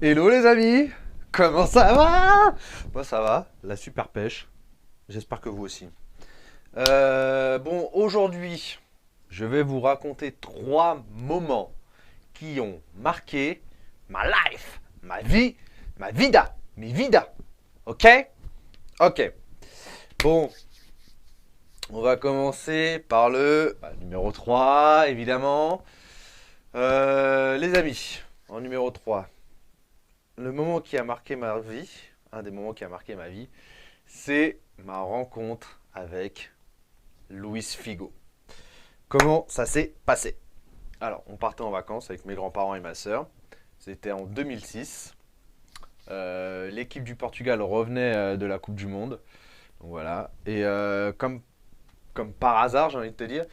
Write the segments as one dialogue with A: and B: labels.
A: Hello les amis, comment ça va? Moi ça va, la super pêche. J'espère que vous aussi. Bon, aujourd'hui, je vais vous raconter trois moments qui ont marqué ma life, ma vie, ma vida, mi vida. Ok? Ok. Bon, on va commencer par le numéro 3, évidemment. Les amis, en numéro 3. Le moment qui a marqué ma vie, un des moments qui a marqué ma vie, c'est ma rencontre avec Luis Figo. Comment ça s'est passé? Alors, on partait en vacances avec mes grands-parents et ma sœur. C'était en 2006. L'équipe du Portugal revenait de la Coupe du Monde. Donc voilà. Et comme par hasard, j'ai envie de te dire,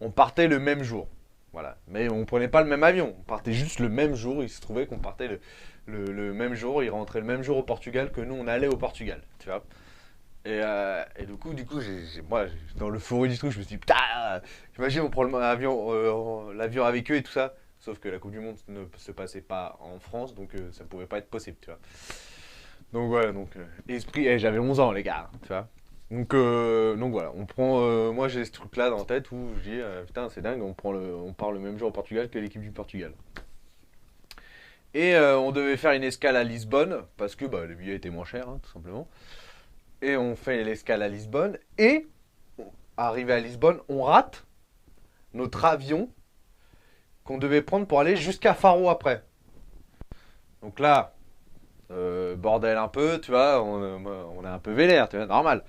A: on partait le même jour. Voilà. Mais on prenait pas le même avion. On partait juste le même jour. Il se trouvait qu'on partait le même jour. Il rentrait le même jour au Portugal que nous, on allait au Portugal. Tu vois. Et du coup moi, dans l'euphorie du truc, je me suis dit, putain, j'imagine, on prend l'avion avec eux et tout ça. Sauf que la Coupe du Monde ne se passait pas en France, donc ça pouvait pas être possible, tu vois. Donc voilà, esprit, j'avais 11 ans, les gars, tu vois. Donc voilà, moi j'ai ce truc là dans la tête où je dis, putain, c'est dingue, on part le même jour au Portugal que l'équipe du Portugal. Et on devait faire une escale à Lisbonne, parce que le billet était moins cher, hein, tout simplement. Et on fait l'escale à Lisbonne. Et, arrivé à Lisbonne, on rate notre avion qu'on devait prendre pour aller jusqu'à Faro après. Donc là, bordel un peu, tu vois, on est un peu vénère, tu vois, normal.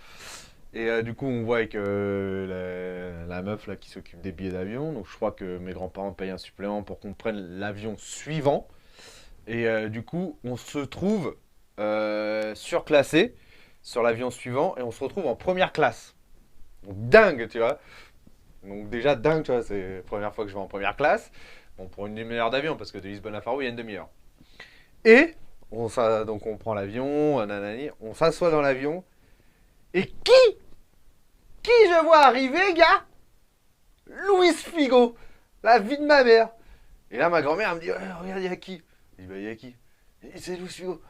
A: Et du coup, on voit avec la meuf là qui s'occupe des billets d'avion. Donc je crois que mes grands-parents payent un supplément pour qu'on prenne l'avion suivant. Et du coup, on se trouve surclassé sur l'avion suivant et on se retrouve en première classe. Donc dingue, tu vois. Donc déjà dingue, tu vois, c'est la première fois que je vais en première classe. Bon, pour une demi-heure d'avion, parce que de Lisbonne à Faro, il y a une demi-heure. Et donc on prend l'avion, nanani, on s'assoit dans l'avion. Et qui je vois arriver, gars? Luis Figo, la vie de ma mère. Et là, ma grand-mère, elle me dit, oh, regarde, il y a qui? Je dis, il y a qui? C'est Luis Figo.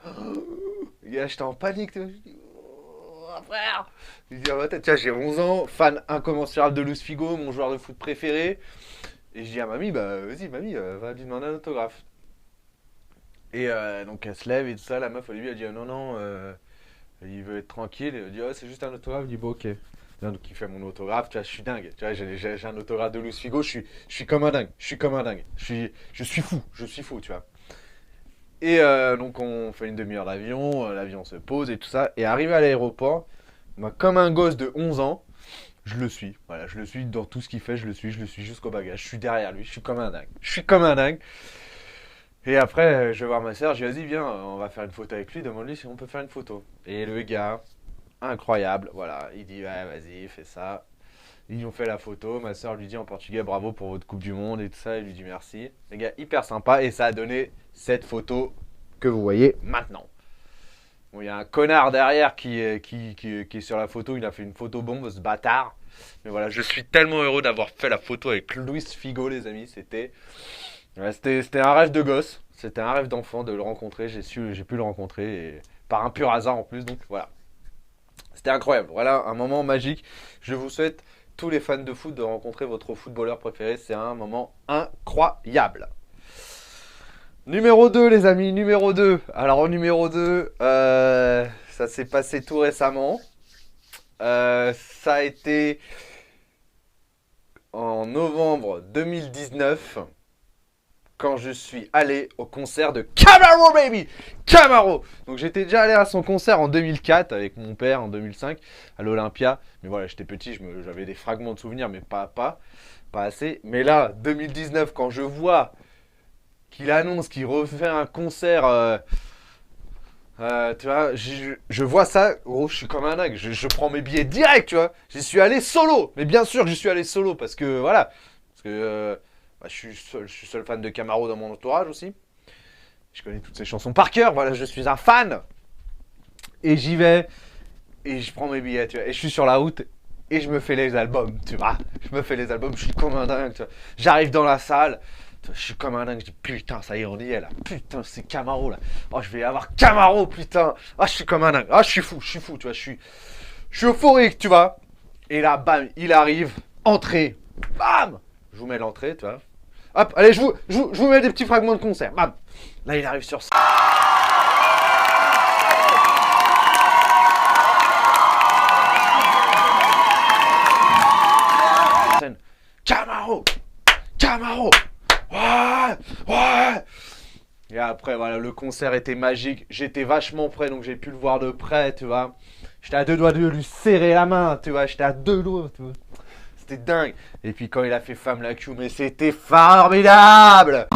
A: Gars, j'étais en panique, tu vois. Je dis, oh, frère. Je dis, ah, bah, tiens, j'ai 11 ans, fan incommensurable de Luis Figo, mon joueur de foot préféré. Et je dis à mamie, bah vas-y, mamie, va lui demander un autographe. Et donc elle se lève et tout ça, la meuf au début elle dit non, non, il veut être tranquille. Elle dit oh, c'est juste un autographe. Je dis bon, ok. Donc il fait mon autographe, tu vois, je suis dingue. Tu vois, j'ai un autographe de Luis Figo, je suis comme un dingue. Je suis comme un dingue. Je suis fou, tu vois. Et donc on fait une demi-heure d'avion, l'avion se pose et tout ça. Et arrivé à l'aéroport, moi, comme un gosse de 11 ans, je le suis. Voilà, je le suis dans tout ce qu'il fait, je le suis jusqu'au bagage. Je suis derrière lui, je suis comme un dingue. Je suis comme un dingue. Et après, je vais voir ma soeur, je dis vas-y, viens, on va faire une photo avec lui, demande-lui si on peut faire une photo. Et le gars, incroyable, voilà, il dit ouais, vas-y, fais ça. Ils ont fait la photo, ma soeur lui dit en portugais bravo pour votre Coupe du Monde et tout ça, il lui dit merci. Les gars, hyper sympa, et ça a donné cette photo que vous voyez maintenant. Bon, il y a un connard derrière qui est sur la photo, il a fait une photo bombe, ce bâtard. Mais voilà, je suis tellement heureux d'avoir fait la photo avec Luis Figo, les amis, c'était un rêve de gosse, c'était un rêve d'enfant de le rencontrer. J'ai pu le rencontrer et par un pur hasard en plus. Donc voilà, c'était incroyable. Voilà un moment magique. Je vous souhaite tous les fans de foot de rencontrer votre footballeur préféré. C'est un moment incroyable. Numéro 2 les amis, numéro 2. Alors au numéro 2, ça s'est passé tout récemment. Ça a été en novembre 2019 quand je suis allé au concert de Camaro Baby, Camaro. Donc j'étais déjà allé à son concert en 2004 avec mon père en 2005 à l'Olympia. Mais voilà, j'étais petit, j'avais des fragments de souvenirs, mais pas assez. Mais là, 2019, quand je vois qu'il annonce qu'il refait un concert, tu vois, je vois ça, gros, je suis comme un dingue. Je prends mes billets direct, tu vois. J'y suis allé solo. Mais bien sûr, j'y suis allé solo parce que voilà, parce que je suis seul fan de Camaro dans mon entourage aussi. Je connais toutes ses chansons par cœur, voilà, je suis un fan. Et j'y vais, et je prends mes billets, tu vois. Et je suis sur la route, et je me fais les albums, tu vois. Je me fais les albums, je suis comme un dingue, tu vois. J'arrive dans la salle, Je suis comme un dingue, je dis putain, ça y est, on y est là. Putain, c'est Camaro là. Oh, je vais avoir Camaro, putain. Ah, je suis comme un dingue. Ah, je suis fou, tu vois. Je suis euphorique, tu vois. Et là, bam, il arrive, entrée. Bam. Je vous mets l'entrée, tu vois. Hop, allez, je vous mets des petits fragments de concert. Bam. Là, il arrive sur scène. Camaro. Camaro. Ouais, ouais. Et après, voilà, le concert était magique. J'étais vachement près, donc j'ai pu le voir de près, tu vois. J'étais à deux doigts de lui serrer la main, tu vois. J'étais à deux doigts, tu vois. C'était dingue. Et puis quand il a fait Femme la Q, mais c'était formidable.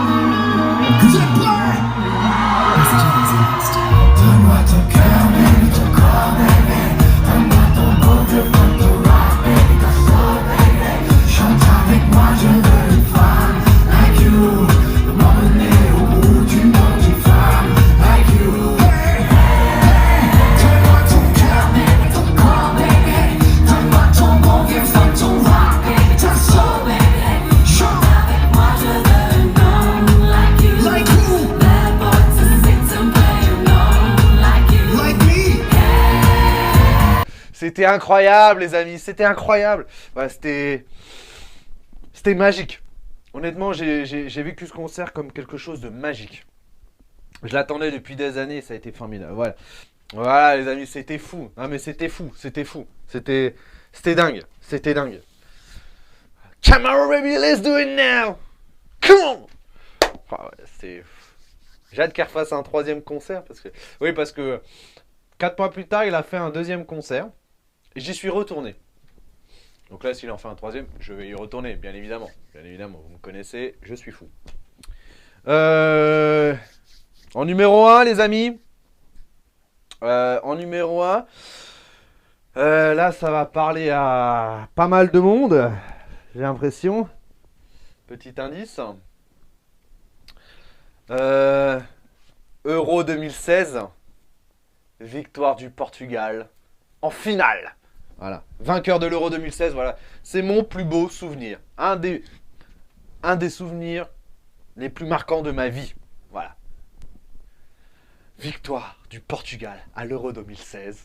A: C'était incroyable, les amis, c'était incroyable. Ouais, c'était magique. Honnêtement, j'ai vécu ce concert comme quelque chose de magique. Je l'attendais depuis des années, ça a été formidable. Voilà, voilà les amis, c'était fou. Non mais c'était fou, c'était fou. C'était dingue, c'était dingue. Camaro baby, let's do it now. Come on. Ah ouais, j'ai hâte qu'il refasse un troisième concert parce que oui, parce que 4 mois plus tard, il a fait un deuxième concert. J'y suis retourné. Donc là, s'il en fait un troisième, je vais y retourner, bien évidemment. Bien évidemment, vous me connaissez, je suis fou. En numéro 1, les amis. En numéro 1. Là, ça va parler à pas mal de monde. J'ai l'impression. Petit indice. Euro 2016. Victoire du Portugal. En finale. Voilà. Vainqueur de l'Euro 2016, voilà. C'est mon plus beau souvenir. Un des souvenirs les plus marquants de ma vie. Voilà. Victoire du Portugal à l'Euro 2016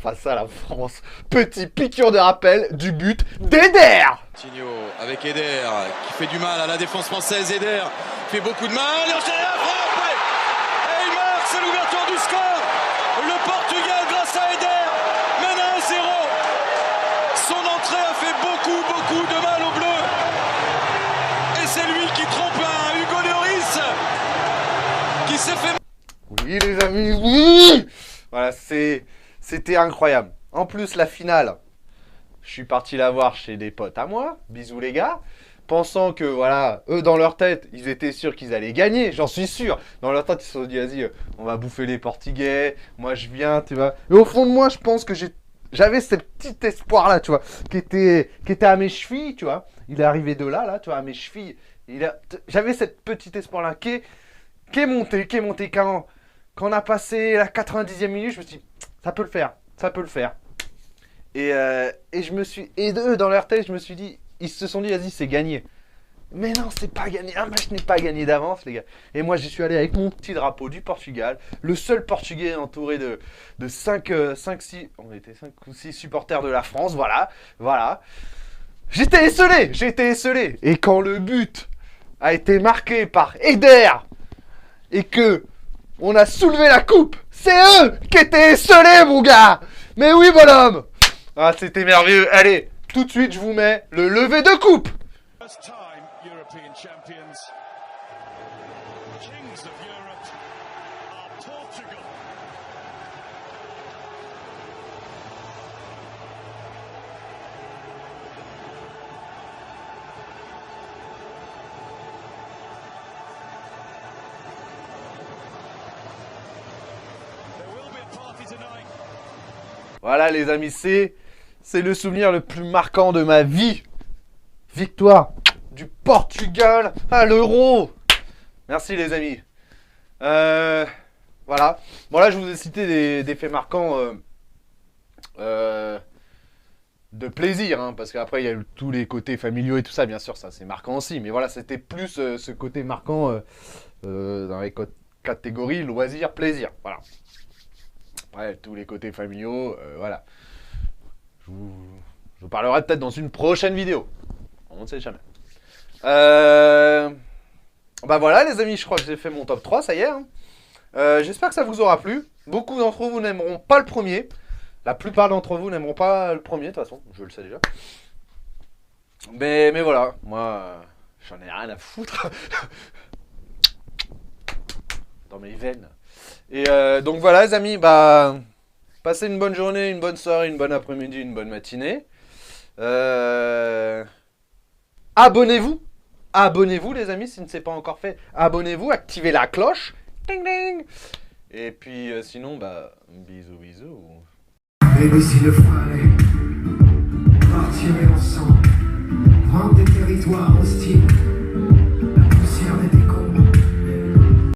A: face à la France. Petit piqûre de rappel du but d'Eder.
B: Coutinho avec Eder qui fait du mal à la défense française. Eder fait beaucoup de mal. Il enchaîne la frappe et il marque. C'est l'ouverture du score. Le Portugal grâce à Eder mène à 1-0. Son entrée a fait beaucoup de mal aux Bleus. Et c'est lui qui trompe un Hugo Lloris qui s'est fait...
A: Oui les amis, oui. Voilà, c'était incroyable. En plus la finale, je suis parti la voir chez des potes à moi. Bisous les gars. Pensant que voilà, eux dans leur tête, ils étaient sûrs qu'ils allaient gagner, j'en suis sûr. Dans leur tête, ils se sont dit, vas-y, on va bouffer les Portugais, moi je viens, tu vois. Et au fond de moi, je pense que j'avais ce petit espoir-là, tu vois, qui était à mes chevilles, tu vois. Il est arrivé de là, tu vois, à mes chevilles. J'avais cette petit espoir-là qui est monté. Quand on a passé la 90e minute, je me suis dit, ça peut le faire. Et eux, dans leur tête, je me suis dit, ils se sont dit, vas-y, c'est gagné. Mais non, c'est pas gagné. Un match n'est pas gagné d'avance, les gars. Et moi, j'y suis allé avec mon petit drapeau du Portugal. Le seul Portugais entouré de 5, 6... On était 5 ou 6 supporters de la France, voilà. J'étais esselé. Et quand le but a été marqué par Eder et que on a soulevé la coupe, c'est eux qui étaient esselés, mon gars. Mais oui, bonhomme. Ah, c'était merveilleux. Allez, tout de suite, je vous mets le lever de coupe.
C: European champions, kings of Europe are Portugal. There will be a party tonight.
A: Voilà les amis, c'est le souvenir le plus marquant de ma vie. Victoire du Portugal à l'Euro. Merci les amis. Voilà. Bon là je vous ai cité des faits marquants de plaisir, hein, parce qu'après il y a eu tous les côtés familiaux et tout ça, bien sûr, ça c'est marquant aussi. Mais voilà, c'était plus ce côté marquant dans les catégories loisirs, plaisir. Voilà. Ouais, tous les côtés familiaux, voilà. Je vous parlerai peut-être dans une prochaine vidéo. On ne sait jamais. Bah voilà les amis, je crois que j'ai fait mon top 3, ça y est. Hein. J'espère que ça vous aura plu. Beaucoup d'entre vous n'aimeront pas le premier. La plupart d'entre vous n'aimeront pas le premier, de toute façon, je le sais déjà. Mais voilà, moi, j'en ai rien à foutre. Dans mes veines. Et donc voilà les amis, bah... Passez une bonne journée, une bonne soirée, une bonne après-midi, une bonne matinée. Abonnez-vous. Abonnez-vous les amis, si ce n'est pas encore fait. Abonnez-vous, activez la cloche. Ding ding. Et puis sinon, bah, bisous bisous.
D: Baby, s'il le fallait, partirait ensemble, prendre des territoires hostiles.